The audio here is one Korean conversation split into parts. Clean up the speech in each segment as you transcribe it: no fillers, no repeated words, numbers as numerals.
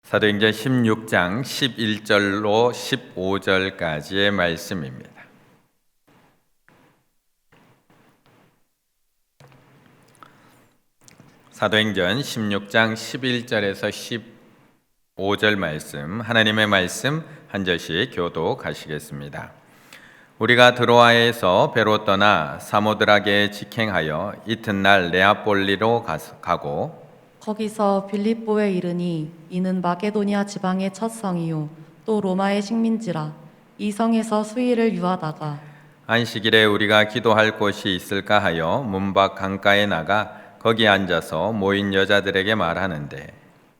사도행전 16장 11절로 15절까지의 말씀입니다. 사도행전 16장 11절에서 15절 말씀, 하나님의 말씀 한 절씩 교독하시겠습니다. 우리가 드로아에서 배로 떠나 사모드라게에 직행하여 이튿날 네아폴리로 가고 거기서 빌립보에 이르니 이는 마게도니아 지방의 첫 성이요 또 로마의 식민지라. 이 성에서 수일을 유하다가 안식일에 우리가 기도할 곳이 있을까 하여 문 밖 강가에 나가 거기 앉아서 모인 여자들에게 말하는데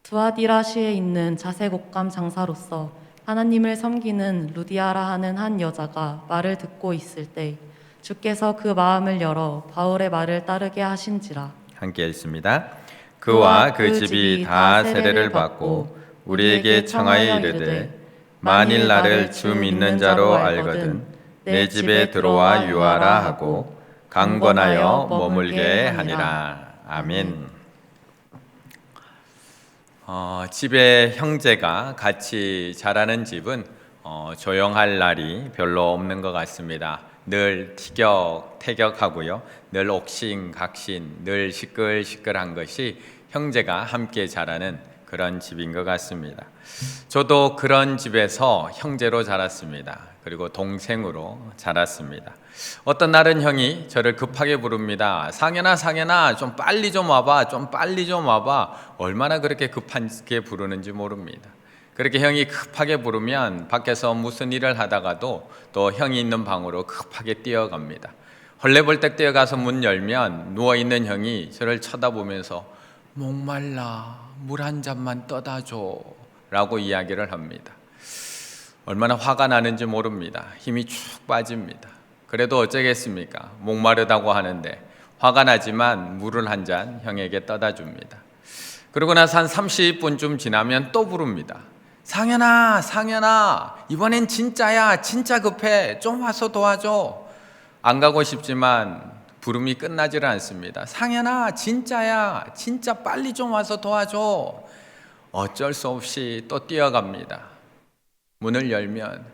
두아디라시에 있는 자색 옷감 장사로서 하나님을 섬기는 루디아라 하는 한 여자가 말을 듣고 있을 때 주께서 그 마음을 열어 바울의 말을 따르게 하신지라. 함께 읽습니다. 그와 그 집이 다 세례를 받고 우리에게 청하여 이르되 만일 나를 주 믿는 자로 알거든 내 집에 들어와 유하라 하고 강권하여 머물게 하니라. 아멘. 집에 형제가 같이 자라는 집은 조용할 날이 별로 없는 것 같습니다. 늘 티격태격하고요, 늘 옥신각신, 늘 시끌시끌한 것이 형제가 함께 자라는 그런 집인 것 같습니다. 저도 그런 집에서 형제로 자랐습니다. 그리고 동생으로 자랐습니다. 어떤 날은 형이 저를 급하게 부릅니다. 상현아 좀 빨리 좀 와봐, 좀 빨리 좀 와봐. 얼마나 그렇게 급하게 부르는지 모릅니다. 그렇게 형이 급하게 부르면 밖에서 무슨 일을 하다가도 또 형이 있는 방으로 급하게 뛰어갑니다. 헐레벌떡 뛰어가서 문 열면 누워있는 형이 저를 쳐다보면서 목말라, 물 한 잔만 떠다 줘 라고 이야기를 합니다. 얼마나 화가 나는지 모릅니다. 힘이 축 빠집니다. 그래도 어쩌겠습니까? 목마르다고 하는데 화가 나지만 물을 한 잔 형에게 떠다 줍니다. 그러고 나서 한 30분쯤 지나면 또 부릅니다. 상현아 이번엔 진짜야, 진짜 급해, 좀 와서 도와줘. 안 가고 싶지만 부름이 끝나질 않습니다. 상현아 진짜야, 진짜 빨리 좀 와서 도와줘. 어쩔 수 없이 또 뛰어갑니다. 문을 열면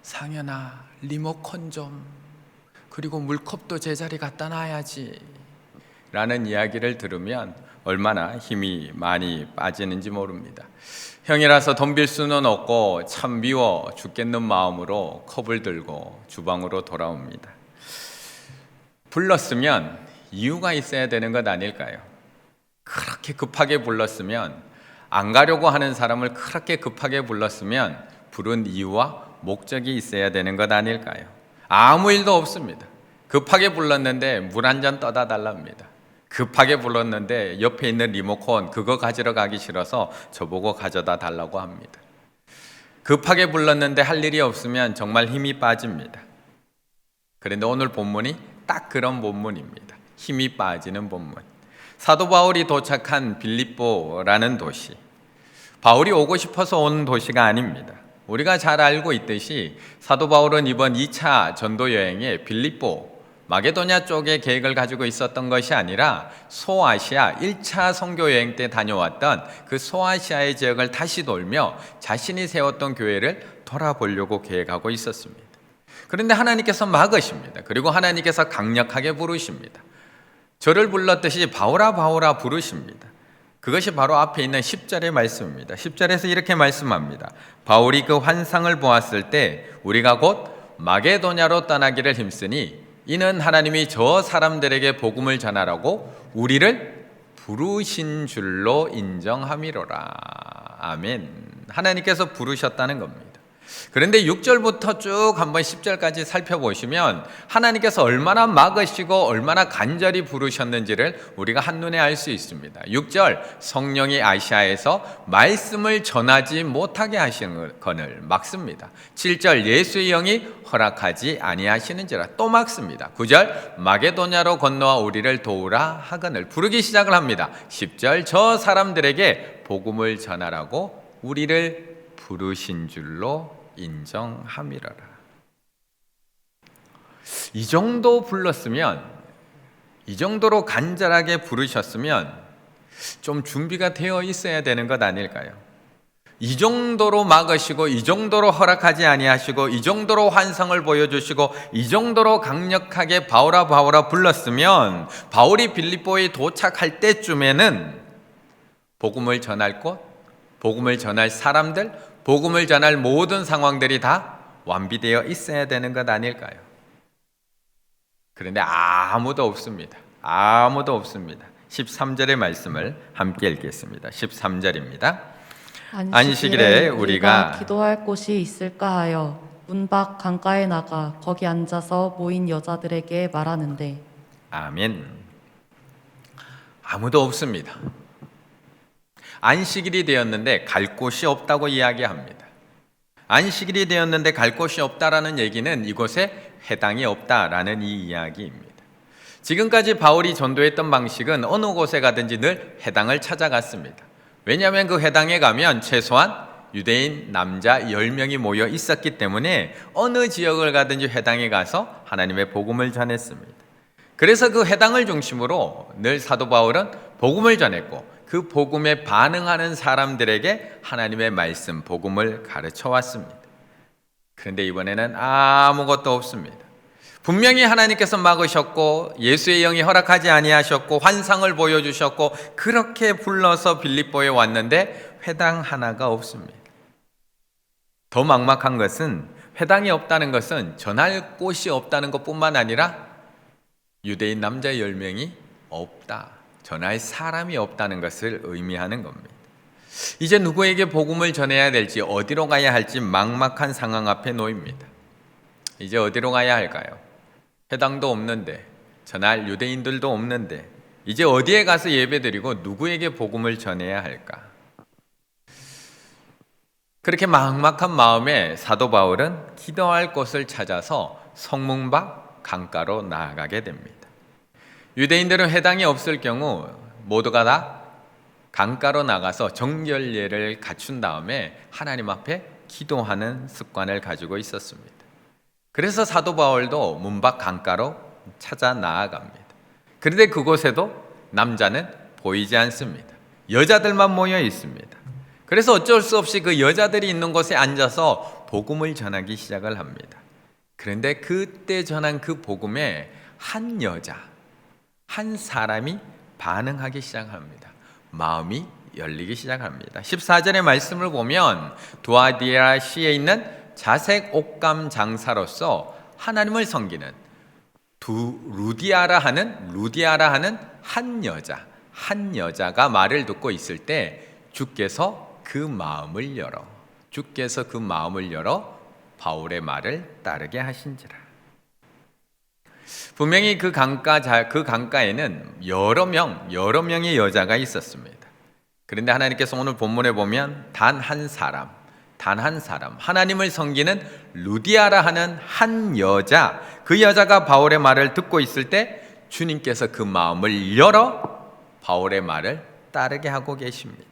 상현아 리모컨 좀, 그리고 물컵도 제자리 갖다 놔야지 라는 이야기를 들으면 얼마나 힘이 많이 빠지는지 모릅니다. 형이라서 덤빌 수는 없고 참 미워 죽겠는 마음으로 컵을 들고 주방으로 돌아옵니다. 불렀으면 이유가 있어야 되는 것 아닐까요? 그렇게 급하게 불렀으면, 안 가려고 하는 사람을 그렇게 급하게 불렀으면 부른 이유와 목적이 있어야 되는 것 아닐까요? 아무 일도 없습니다. 급하게 불렀는데 물 한 잔 떠다 달랍니다. 급하게 불렀는데 옆에 있는 리모컨 그거 가지러 가기 싫어서 저보고 가져다 달라고 합니다. 급하게 불렀는데 할 일이 없으면 정말 힘이 빠집니다. 그런데 오늘 본문이 딱 그런 본문입니다. 힘이 빠지는 본문. 사도 바울이 도착한 빌립보라는 도시, 바울이 오고 싶어서 온 도시가 아닙니다. 우리가 잘 알고 있듯이 사도 바울은 이번 2차 전도 여행에 빌립보, 마게도냐 쪽에 계획을 가지고 있었던 것이 아니라 소아시아 1차 선교 여행 때 다녀왔던 그 소아시아의 지역을 다시 돌며 자신이 세웠던 교회를 돌아보려고 계획하고 있었습니다. 그런데 하나님께서 막으십니다. 그리고 하나님께서 강력하게 부르십니다. 저를 불렀듯이 바울아 부르십니다. 그것이 바로 앞에 있는 10절의 말씀입니다. 10절에서 이렇게 말씀합니다. 바울이 그 환상을 보았을 때 우리가 곧 마게도냐로 떠나기를 힘쓰니 이는 하나님이 저 사람들에게 복음을 전하라고 우리를 부르신 줄로 인정함이로라. 아멘. 하나님께서 부르셨다는 겁니다. 그런데 6절부터 쭉 한번 10절까지 살펴보시면 하나님께서 얼마나 막으시고 얼마나 간절히 부르셨는지를 우리가 한눈에 알 수 있습니다. 6절, 성령이 아시아에서 말씀을 전하지 못하게 하시는 것을 막습니다. 7절, 예수의 영이 허락하지 아니하시는지라 또 막습니다. 9절, 마게도냐로 건너와 우리를 도우라 하거늘 부르기 시작을 합니다. 10절, 저 사람들에게 복음을 전하라고 우리를 부르신 줄로 인정함이라라. 이 정도 불렀으면, 이 정도로 간절하게 부르셨으면 좀 준비가 되어 있어야 되는 것 아닐까요? 이 정도로 막으시고 이 정도로 허락하지 아니하시고 이 정도로 환상을 보여주시고 이 정도로 강력하게 바울아 바울아 불렀으면 바울이 빌립보에 도착할 때쯤에는 복음을 전할 곳, 복음을 전할 사람들, 복음을 전할 모든 상황들이 다 완비되어 있어야 되는 것 아닐까요? 그런데 아무도 없습니다. 아무도 없습니다. 13절의 말씀을 함께 읽겠습니다. 13절입니다. 안식일에 우리가 기도할 곳이 있을까 하여 문 밖 강가에 나가 거기 앉아서 모인 여자들에게 말하는데. 아멘. 아무도 없습니다. 안식일이 되었는데 갈 곳이 없다고 이야기합니다. 안식일이 되었는데 갈 곳이 없다라는 얘기는 이곳에 회당이 없다라는 이 이야기입니다. 지금까지 바울이 전도했던 방식은 어느 곳에 가든지 늘 회당을 찾아갔습니다. 왜냐하면 그 회당에 가면 최소한 유대인 남자 10명이 모여 있었기 때문에 어느 지역을 가든지 회당에 가서 하나님의 복음을 전했습니다. 그래서 그 회당을 중심으로 늘 사도 바울은 복음을 전했고 그 복음에 반응하는 사람들에게 하나님의 말씀, 복음을 가르쳐 왔습니다. 그런데 이번에는 아무것도 없습니다. 분명히 하나님께서 막으셨고 예수의 영이 허락하지 아니하셨고 환상을 보여주셨고 그렇게 불러서 빌립보에 왔는데 회당 하나가 없습니다. 더 막막한 것은 회당이 없다는 것은 전할 곳이 없다는 것뿐만 아니라 유대인 남자 10명이 없다, 전할 사람이 없다는 것을 의미하는 겁니다. 이제 누구에게 복음을 전해야 될지 어디로 가야 할지 막막한 상황 앞에 놓입니다. 이제 어디로 가야 할까요? 회당도 없는데 전할 유대인들도 없는데 이제 어디에 가서 예배드리고 누구에게 복음을 전해야 할까? 그렇게 막막한 마음에 사도 바울은 기도할 곳을 찾아서 성문 밖 강가로 나아가게 됩니다. 유대인들은 회당이 없을 경우 모두가 다 강가로 나가서 정결례를 갖춘 다음에 하나님 앞에 기도하는 습관을 가지고 있었습니다. 그래서 사도 바울도 문 밖 강가로 찾아 나아갑니다. 그런데 그곳에도 남자는 보이지 않습니다. 여자들만 모여 있습니다. 그래서 어쩔 수 없이 그 여자들이 있는 곳에 앉아서 복음을 전하기 시작을 합니다. 그런데 그때 전한 그 복음에 한 여자, 한 사람이 반응하기 시작합니다. 마음이 열리기 시작합니다. 14절의 말씀을 보면 두아디아시에 있는 자색 옷감 장사로서 하나님을 섬기는 루디아라 하는 한 여자가 말을 듣고 있을 때 주께서 그 마음을 열어 바울의 말을 따르게 하신지라. 분명히 그 강가에는 여러 명의 여자가 있었습니다. 그런데 하나님께서 오늘 본문에 보면 단 한 사람, 하나님을 섬기는 루디아라 하는 한 여자, 그 여자가 바울의 말을 듣고 있을 때 주님께서 그 마음을 열어 바울의 말을 따르게 하고 계십니다.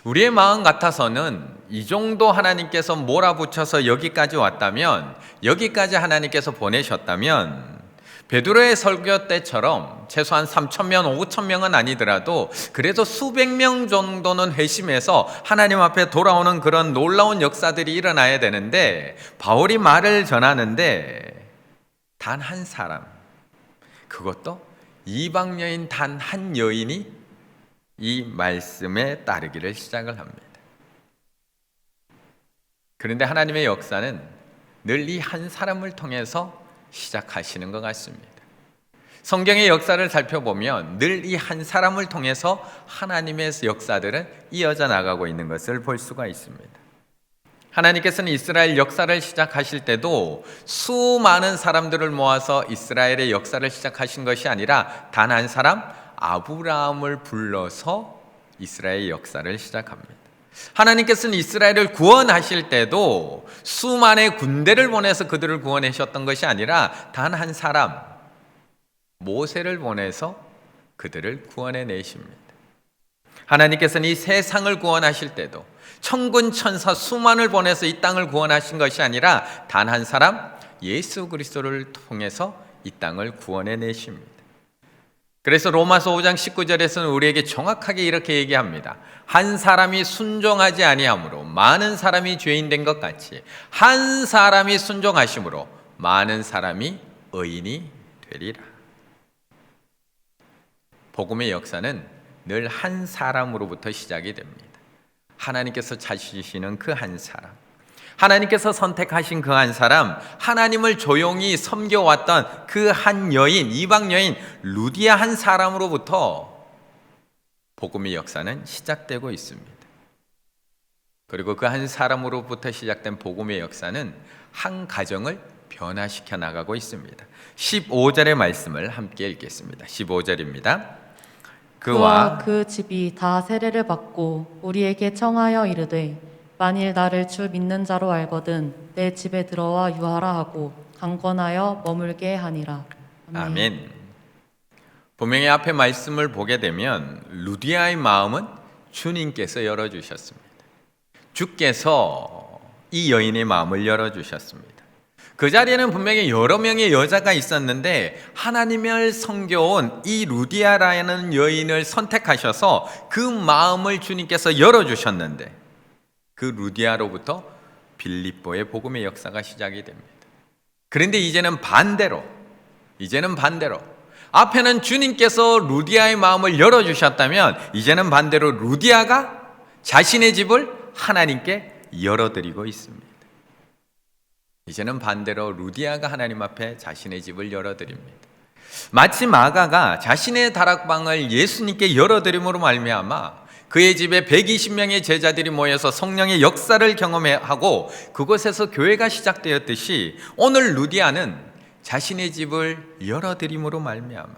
우리의 마음 같아서는 이 정도 하나님께서 몰아붙여서 여기까지 왔다면, 여기까지 하나님께서 보내셨다면 베드로의 설교 때처럼 최소한 3,000명, 5,000명은 아니더라도 그래도 수백 명 정도는 회심해서 하나님 앞에 돌아오는 그런 놀라운 역사들이 일어나야 되는데, 바울이 말을 전하는데 단 한 사람, 그것도 이방 여인 단 한 여인이 이 말씀에 따르기를 시작을 합니다. 그런데 하나님의 역사는 늘 이 한 사람을 통해서 시작하시는 것 같습니다. 성경의 역사를 살펴보면 늘 이 한 사람을 통해서 하나님의 역사들은 이어져 나가고 있는 것을 볼 수가 있습니다. 하나님께서는 이스라엘 역사를 시작하실 때도 수많은 사람들을 모아서 이스라엘의 역사를 시작하신 것이 아니라 단 한 사람, 아브라함을 불러서 이스라엘 역사를 시작합니다. 하나님께서는 이스라엘을 구원하실 때도 수많은 군대를 보내서 그들을 구원하셨던 것이 아니라 단 한 사람, 모세를 보내서 그들을 구원해 내십니다. 하나님께서는 이 세상을 구원하실 때도 천군 천사 수만을 보내서 이 땅을 구원하신 것이 아니라 단 한 사람, 예수 그리스도를 통해서 이 땅을 구원해 내십니다. 그래서 로마서 5장 19절에서는 우리에게 정확하게 이렇게 얘기합니다. 한 사람이 순종하지 아니함으로 많은 사람이 죄인 된 것 같이 한 사람이 순종하심으로 많은 사람이 의인이 되리라. 복음의 역사는 늘 한 사람으로부터 시작이 됩니다. 하나님께서 찾으시는 그 한 사람, 하나님께서 선택하신 그 한 사람, 하나님을 조용히 섬겨왔던 그 한 여인, 이방 여인 루디아 한 사람으로부터 복음의 역사는 시작되고 있습니다. 그리고 그 한 사람으로부터 시작된 복음의 역사는 한 가정을 변화시켜 나가고 있습니다. 15절의 말씀을 함께 읽겠습니다. 15절입니다. 그와 그 집이 다 세례를 받고 우리에게 청하여 이르되 만일 나를 주 믿는 자로 알거든 내 집에 들어와 유하라 하고 강권하여 머물게 하니라. 아멘. 분명히 앞에 말씀을 보게 되면 루디아의 마음은 주님께서 열어주셨습니다. 주께서 이 여인의 마음을 열어주셨습니다. 그 자리에는 분명히 여러 명의 여자가 있었는데 하나님을 섬겨온 이 루디아라는 여인을 선택하셔서 그 마음을 주님께서 열어주셨는데 그 루디아로부터 빌립보의 복음의 역사가 시작이 됩니다. 그런데 이제는 반대로 앞에는 주님께서 루디아의 마음을 열어주셨다면 이제는 반대로 루디아가 자신의 집을 하나님께 열어드리고 있습니다. 이제는 반대로 루디아가 하나님 앞에 자신의 집을 열어드립니다. 마치 마가가 자신의 다락방을 예수님께 열어드림으로 말미암아 그의 집에 120명의 제자들이 모여서 성령의 역사를 경험하고 그곳에서 교회가 시작되었듯이 오늘 루디아는 자신의 집을 열어드림으로 말미암아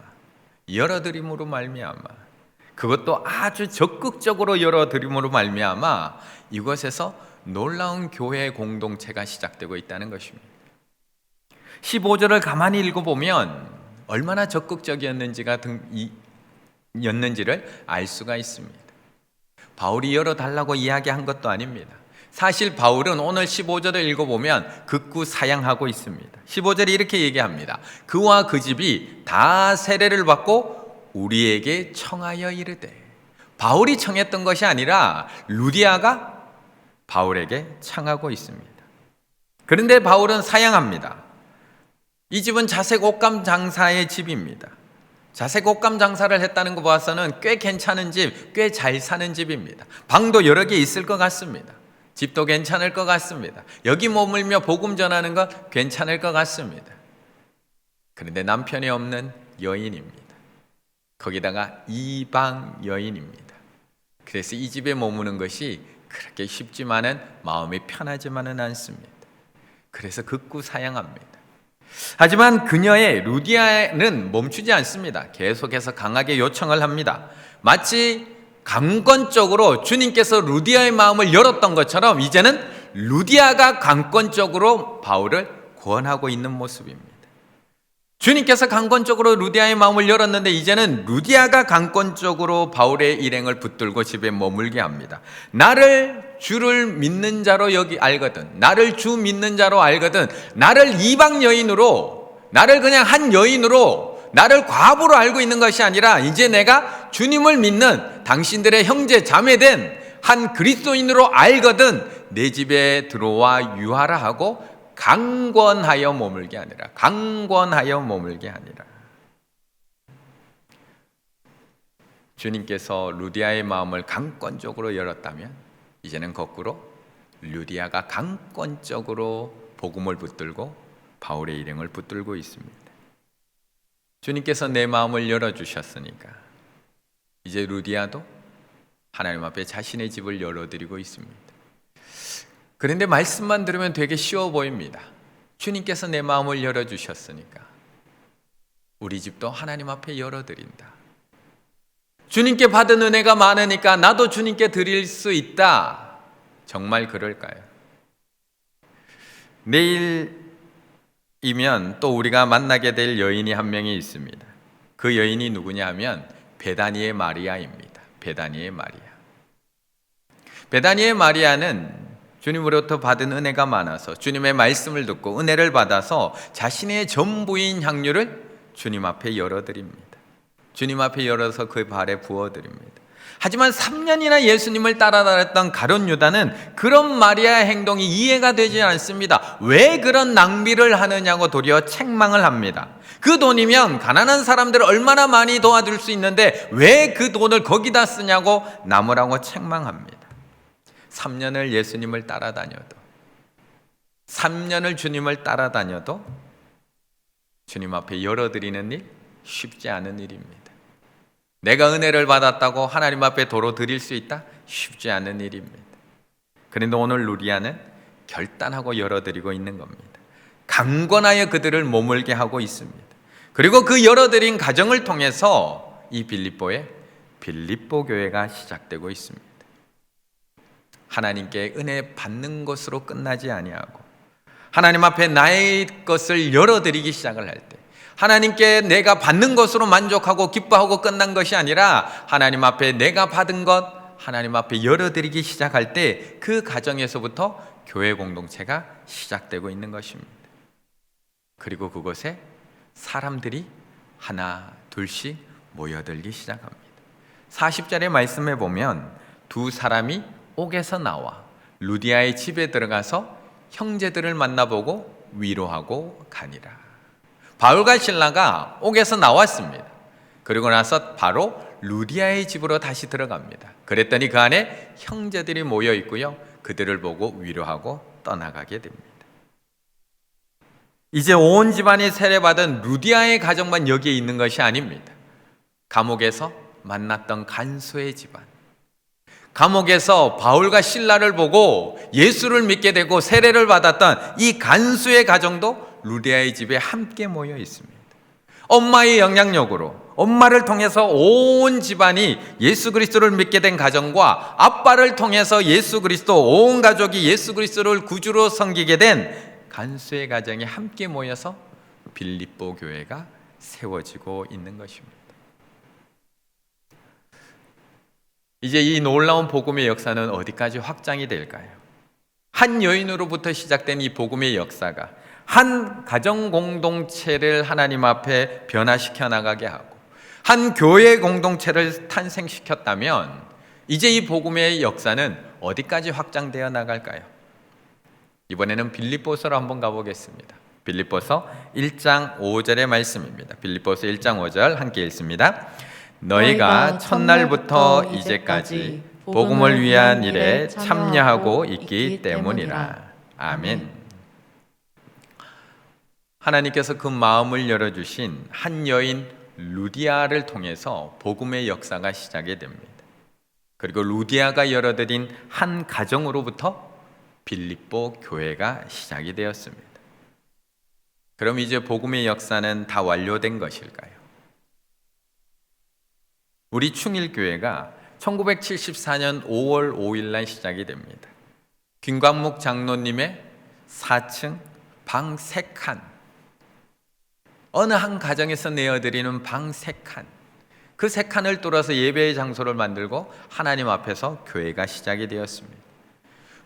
그것도 아주 적극적으로 열어드림으로 말미암아 이곳에서 놀라운 교회 공동체가 시작되고 있다는 것입니다. 15절을 가만히 읽어보면 얼마나 적극적이었는지를 알 수가 있습니다. 바울이 열어달라고 이야기한 것도 아닙니다. 사실 바울은 오늘 15절을 읽어보면 극구 사양하고 있습니다. 15절이 이렇게 얘기합니다. 그와 그 집이 다 세례를 받고 우리에게 청하여 이르되, 바울이 청했던 것이 아니라 루디아가 바울에게 청하고 있습니다. 그런데 바울은 사양합니다. 이 집은 자색 옷감 장사의 집입니다. 자색 옷감 장사를 했다는 거 봐서는 꽤 괜찮은 집, 꽤 잘 사는 집입니다. 방도 여러 개 있을 것 같습니다. 집도 괜찮을 것 같습니다. 여기 머물며 복음 전하는 것 괜찮을 것 같습니다. 그런데 남편이 없는 여인입니다. 거기다가 이방 여인입니다. 그래서 이 집에 머무는 것이 그렇게 쉽지만은 마음이 편하지만은 않습니다. 그래서 극구 사양합니다. 하지만 그녀의 루디아는 멈추지 않습니다. 계속해서 강하게 요청을 합니다. 마치 강권적으로 주님께서 루디아의 마음을 열었던 것처럼 이제는 루디아가 강권적으로 바울을 권하고 있는 모습입니다. 주님께서 강권적으로 루디아의 마음을 열었는데 이제는 루디아가 강권적으로 바울의 일행을 붙들고 집에 머물게 합니다. 나를 주를 믿는 자로 여기 알거든, 나를 주 믿는 자로 알거든, 나를 이방 여인으로, 나를 그냥 한 여인으로, 나를 과부로 알고 있는 것이 아니라 이제 내가 주님을 믿는 당신들의 형제 자매된 한 그리스도인으로 알거든 내 집에 들어와 유하라 하고 강권하여 머물게 하니라. 주님께서 루디아의 마음을 강권적으로 열었다면 이제는 거꾸로 루디아가 강권적으로 복음을 붙들고 바울의 일행을 붙들고 있습니다. 주님께서 내 마음을 열어주셨으니까 이제 루디아도 하나님 앞에 자신의 집을 열어드리고 있습니다. 그런데 말씀만 들으면 되게 쉬워 보입니다. 주님께서 내 마음을 열어주셨으니까 우리 집도 하나님 앞에 열어드린다. 주님께 받은 은혜가 많으니까 나도 주님께 드릴 수 있다. 정말 그럴까요? 내일이면 또 우리가 만나게 될 여인이 한 명이 있습니다. 그 여인이 누구냐 하면 베다니의 마리아입니다. 베다니의 마리아는 주님으로부터 받은 은혜가 많아서 주님의 말씀을 듣고 은혜를 받아서 자신의 전부인 향유를 주님 앞에 열어드립니다. 주님 앞에 열어서 그 발에 부어드립니다. 하지만 3년이나 예수님을 따라다녔던 가룟 유다는 그런 마리아의 행동이 이해가 되지 않습니다. 왜 그런 낭비를 하느냐고 도리어 책망을 합니다. 그 돈이면 가난한 사람들을 얼마나 많이 도와줄 수 있는데 왜 그 돈을 거기다 쓰냐고 남으라고 책망합니다. 3년을 예수님을 따라다녀도, 3년을 주님을 따라다녀도 주님 앞에 열어드리는 일 쉽지 않은 일입니다. 내가 은혜를 받았다고 하나님 앞에 도로 드릴 수 있다? 쉽지 않은 일입니다. 그런데 오늘 루디아는 결단하고 열어드리고 있는 겁니다. 강권하여 그들을 머물게 하고 있습니다. 그리고 그 열어드린 가정을 통해서 이 빌립보의 빌립보 교회가 시작되고 있습니다. 하나님께 은혜 받는 것으로 끝나지 아니하고 하나님 앞에 나의 것을 열어드리기 시작을 할 때, 하나님께 내가 받는 것으로 만족하고 기뻐하고 끝난 것이 아니라 하나님 앞에 내가 받은 것 하나님 앞에 열어드리기 시작할 때 그 가정에서부터 교회 공동체가 시작되고 있는 것입니다. 그리고 그곳에 사람들이 하나 둘씩 모여들기 시작합니다. 40절의 말씀에 보면 두 사람이 옥에서 나와 루디아의 집에 들어가서 형제들을 만나보고 위로하고 가니라. 바울과 실라가 옥에서 나왔습니다. 그리고 나서 바로 루디아의 집으로 다시 들어갑니다. 그랬더니 그 안에 형제들이 모여 있고요. 그들을 보고 위로하고 떠나가게 됩니다. 이제 온 집안이 세례받은 루디아의 가정만 여기에 있는 것이 아닙니다. 감옥에서 만났던 간수의 집안, 감옥에서 바울과 실라를 보고 예수를 믿게 되고 세례를 받았던 이 간수의 가정도 루디아의 집에 함께 모여 있습니다. 엄마의 영향력으로, 엄마를 통해서 온 집안이 예수 그리스도를 믿게 된 가정과 아빠를 통해서 예수 그리스도, 온 가족이 예수 그리스도를 구주로 섬기게 된 간수의 가정이 함께 모여서 빌립보 교회가 세워지고 있는 것입니다. 이제 이 놀라운 복음의 역사는 어디까지 확장이 될까요? 한 여인으로부터 시작된 이 복음의 역사가 한 가정 공동체를 하나님 앞에 변화시켜 나가게 하고 한 교회 공동체를 탄생시켰다면 이제 이 복음의 역사는 어디까지 확장되어 나갈까요? 이번에는 빌립보서로 한번 가보겠습니다. 빌립보서 1장 5절의 말씀입니다. 빌립보서 1장 5절 함께 읽습니다. 너희가 첫날부터 이제까지 복음을 위한 일에 참여하고 있기 때문이라. 아멘. 하나님께서 그 마음을 열어주신 한 여인 루디아를 통해서 복음의 역사가 시작이 됩니다. 그리고 루디아가 열어드린 한 가정으로부터 빌립보 교회가 시작이 되었습니다. 그럼 이제 복음의 역사는 다 완료된 것일까요? 우리 충일교회가 1974년 5월 5일 날 시작이 됩니다. 김관목 장로님의 4층 방 3칸, 어느 한 가정에서 내어드리는 방 3칸, 그 3칸을 뚫어서 예배의 장소를 만들고 하나님 앞에서 교회가 시작이 되었습니다.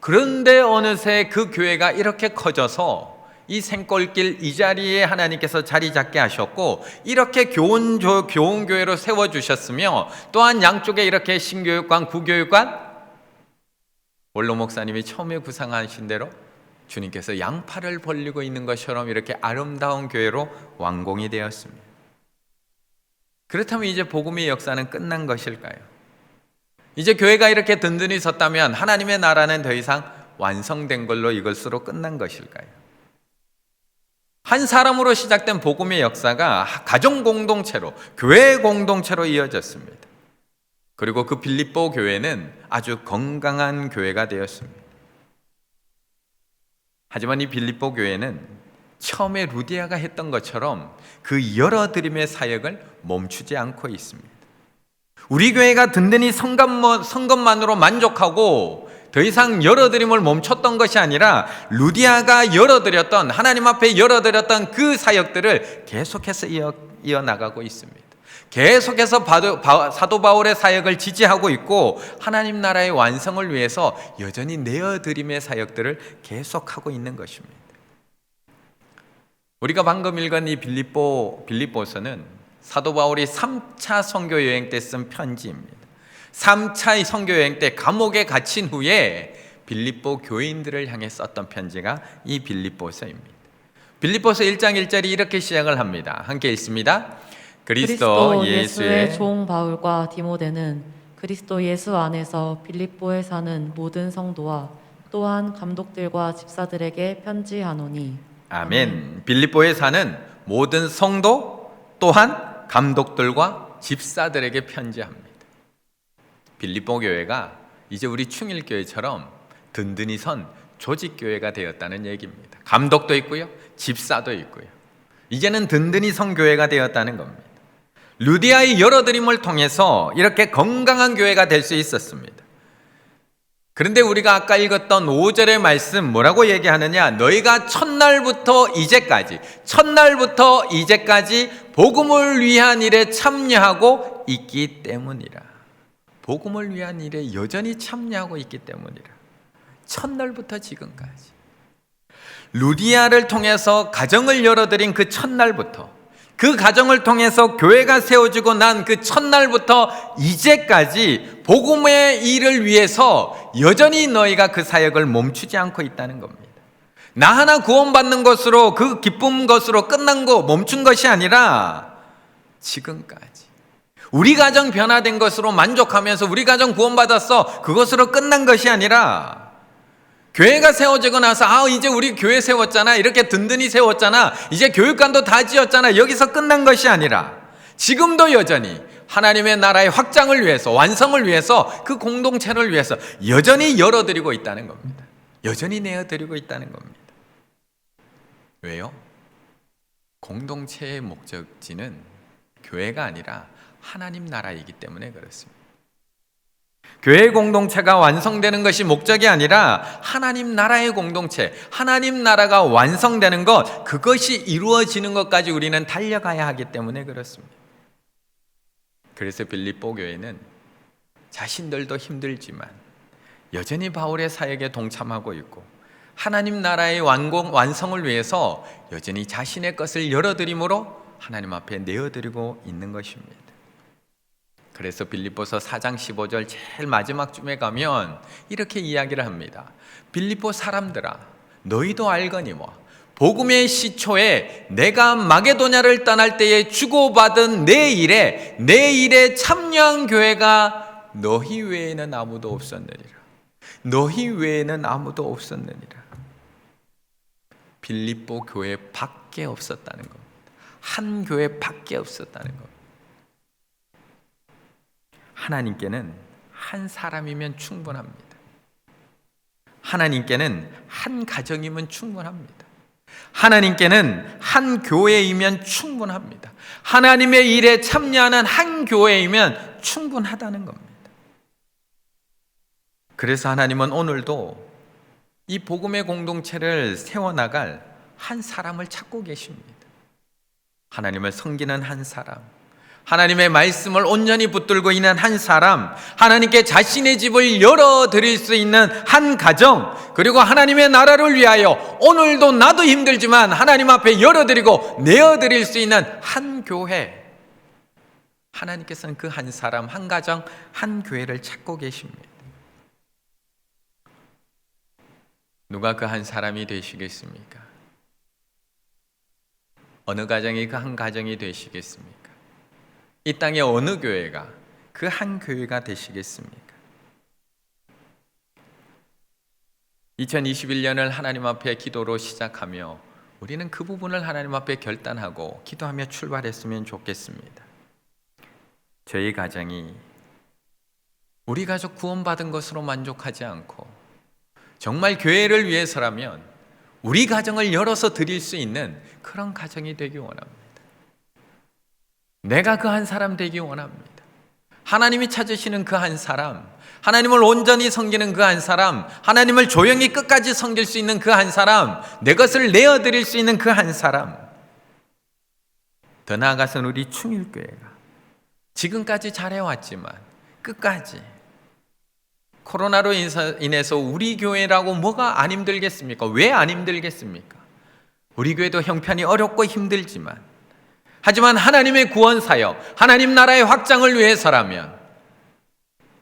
그런데 어느새 그 교회가 이렇게 커져서 이 생골길 이 자리에 하나님께서 자리 잡게 하셨고 이렇게 교훈교회로 세워주셨으며 또한 양쪽에 이렇게 신교육관, 구교육관, 원로 목사님이 처음에 구상하신 대로 주님께서 양팔을 벌리고 있는 것처럼 이렇게 아름다운 교회로 완공이 되었습니다. 그렇다면 이제 복음의 역사는 끝난 것일까요? 이제 교회가 이렇게 든든히 섰다면 하나님의 나라는 더 이상 완성된 걸로 이것으로 끝난 것일까요? 한 사람으로 시작된 복음의 역사가 가정 공동체로, 교회 공동체로 이어졌습니다. 그리고 그 빌립보 교회는 아주 건강한 교회가 되었습니다. 하지만 이 빌립보 교회는 처음에 루디아가 했던 것처럼 그 열어드림의 사역을 멈추지 않고 있습니다. 우리 교회가 든든히 선 것만으로 만족하고 더 이상 열어드림을 멈췄던 것이 아니라 루디아가 열어드렸던, 하나님 앞에 열어드렸던 그 사역들을 계속해서 이어나가고 있습니다. 계속해서 사도 바울의 사역을 지지하고 있고 하나님 나라의 완성을 위해서 여전히 내어드림의 사역들을 계속하고 있는 것입니다. 우리가 방금 읽은 이 빌립보서는 사도 바울이 3차 선교 여행 때 쓴 편지입니다. 3차 선교 여행 때 감옥에 갇힌 후에 빌립보 교인들을 향해 썼던 편지가 이 빌립보서입니다. 빌립보서 1장 1절이 이렇게 시작을 합니다. 함께 읽습니다. 그리스도 예수의 종 바울과 디모데는 그리스도 예수 안에서 빌립보에 사는 모든 성도와 또한 감독들과 집사들에게 편지하노니. 아멘. 빌립보에 사는 모든 성도 또한 감독들과 집사들에게 편지합니다. 빌립보 교회가 이제 우리 충일교회처럼 든든히 선 조직교회가 되었다는 얘기입니다. 감독도 있고요, 집사도 있고요. 이제는 든든히 선 교회가 되었다는 겁니다. 루디아의 열어드림을 통해서 이렇게 건강한 교회가 될 수 있었습니다. 그런데 우리가 아까 읽었던 5절의 말씀 뭐라고 얘기하느냐? 너희가 첫날부터 이제까지 복음을 위한 일에 참여하고 있기 때문이라. 복음을 위한 일에 여전히 참여하고 있기 때문이라. 첫날부터 지금까지. 루디아를 통해서 가정을 열어드린 그 첫날부터, 그 가정을 통해서 교회가 세워지고 난 그 첫날부터 이제까지 복음의 일을 위해서 여전히 너희가 그 사역을 멈추지 않고 있다는 겁니다. 나 하나 구원받는 것으로, 그 기쁜 것으로 끝난 거 멈춘 것이 아니라 지금까지 우리 가정 변화된 것으로 만족하면서 우리 가정 구원받았어, 그것으로 끝난 것이 아니라 교회가 세워지고 나서 이제 우리 교회 세웠잖아, 이렇게 든든히 세웠잖아, 이제 교육관도 다 지었잖아, 여기서 끝난 것이 아니라 지금도 여전히 하나님의 나라의 확장을 위해서, 완성을 위해서, 그 공동체를 위해서 여전히 열어드리고 있다는 겁니다. 여전히 내어드리고 있다는 겁니다. 왜요? 공동체의 목적지는 교회가 아니라 하나님 나라이기 때문에 그렇습니다. 교회 공동체가 완성되는 것이 목적이 아니라 하나님 나라의 공동체, 하나님 나라가 완성되는 것, 그것이 이루어지는 것까지 우리는 달려가야 하기 때문에 그렇습니다. 그래서 빌립보 교회는 자신들도 힘들지만 여전히 바울의 사역에 동참하고 있고 하나님 나라의 완성을 위해서 여전히 자신의 것을 열어드림으로 하나님 앞에 내어드리고 있는 것입니다. 그래서 빌립보서 4장 15절 제일 마지막 쯤에 가면 이렇게 이야기를 합니다. 빌립보 사람들아, 너희도 알거니 복음의 시초에 내가 마게도냐를 떠날 때에 주고받은 내 일에 참여한 교회가 너희 외에는 아무도 없었느니라. 너희 외에는 아무도 없었느니라. 빌립보 교회 밖에 없었다는 겁니다. 한 교회 밖에 없었다는 겁니다. 하나님께는 한 사람이면 충분합니다. 하나님께는 한 가정이면 충분합니다. 하나님께는 한 교회이면 충분합니다. 하나님의 일에 참여하는 한 교회이면 충분하다는 겁니다. 그래서 하나님은 오늘도 이 복음의 공동체를 세워나갈 한 사람을 찾고 계십니다. 하나님을 섬기는 한 사람, 하나님의 말씀을 온전히 붙들고 있는 한 사람, 하나님께 자신의 집을 열어드릴 수 있는 한 가정, 그리고 하나님의 나라를 위하여 오늘도 나도 힘들지만 하나님 앞에 열어드리고 내어드릴 수 있는 한 교회. 하나님께서는 그 한 사람, 한 가정, 한 교회를 찾고 계십니다. 누가 그 한 사람이 되시겠습니까? 어느 가정이 그 한 가정이 되시겠습니까? 이 땅의 어느 교회가 그 한 교회가 되시겠습니까? 2021년을 하나님 앞에 기도로 시작하며 우리는 그 부분을 하나님 앞에 결단하고 기도하며 출발했으면 좋겠습니다. 저희 가정이 우리 가족 구원받은 것으로 만족하지 않고 정말 교회를 위해서라면 우리 가정을 열어서 드릴 수 있는 그런 가정이 되기 원합니다. 내가 그 한 사람 되기 원합니다. 하나님이 찾으시는 그 한 사람, 하나님을 온전히 섬기는 그 한 사람, 하나님을 조용히 끝까지 섬길 수 있는 그 한 사람, 내 것을 내어드릴 수 있는 그 한 사람. 더 나아가서는 우리 충일교회가 지금까지 잘해왔지만 끝까지 코로나로 인해서 우리 교회라고 뭐가 안 힘들겠습니까? 왜 안 힘들겠습니까? 우리 교회도 형편이 어렵고 힘들지만 하지만 하나님의 구원 사역, 하나님 나라의 확장을 위해서라면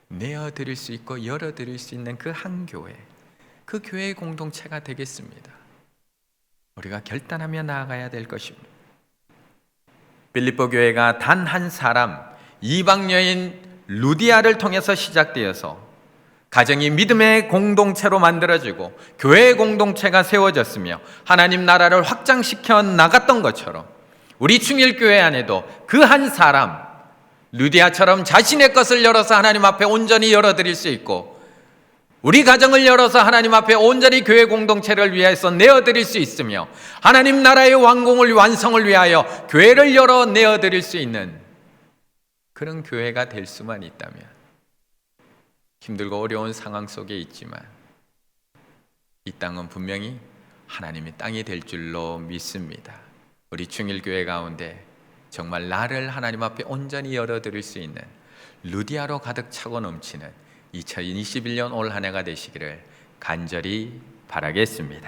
내어드릴 수 있고 열어드릴 수 있는 그 한 교회, 그 교회의 공동체가 되겠습니다. 우리가 결단하며 나아가야 될 것입니다. 빌립보 교회가 단 한 사람, 이방 여인 루디아를 통해서 시작되어서 가정이 믿음의 공동체로 만들어지고 교회의 공동체가 세워졌으며 하나님 나라를 확장시켜 나갔던 것처럼 우리 충일교회 안에도 그 한 사람, 루디아처럼 자신의 것을 열어서 하나님 앞에 온전히 열어드릴 수 있고 우리 가정을 열어서 하나님 앞에 온전히 교회 공동체를 위해서 내어드릴 수 있으며 하나님 나라의 완공을 완성을 위하여 교회를 열어 내어드릴 수 있는 그런 교회가 될 수만 있다면, 힘들고 어려운 상황 속에 있지만 이 땅은 분명히 하나님의 땅이 될 줄로 믿습니다. 우리 충일교회 가운데 정말 나를 하나님 앞에 온전히 열어드릴 수 있는 루디아로 가득 차고 넘치는 2021년 올 한 해가 되시기를 간절히 바라겠습니다.